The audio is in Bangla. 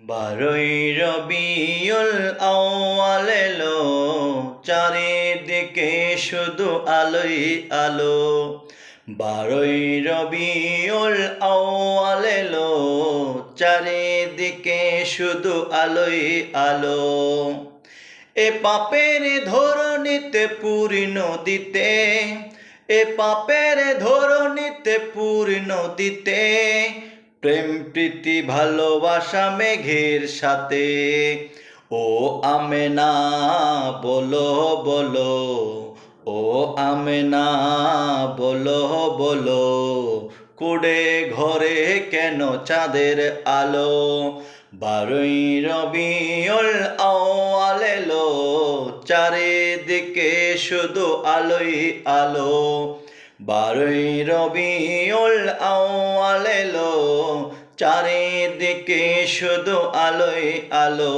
বারোই রবিউল আউয়াল এলো, চারিদিকে শুধু আলোই আলো। বারোই রবিউল আউয়াল এলো, চারিদিকে শুধু আলোই আলো। এ পাপের ধরণীতে পূর্ণ দিতে, এ পাপের ধরণীতে পূর্ণ দিতে, প্রেম প্রীতি ভালোবাসা মেঘের সাথে। ও আমেনা বলো বলো, ও আমেনা বলো বলো, কুড়ে ঘরে কেন চাঁদের আলো। বারোই রবিউল আউয়াল এলো, চারিদিকে শুধু আলোই আলো। বারোই রবিউল আউয়াল এলো, চারিদিকে শুধু আলোই আলো।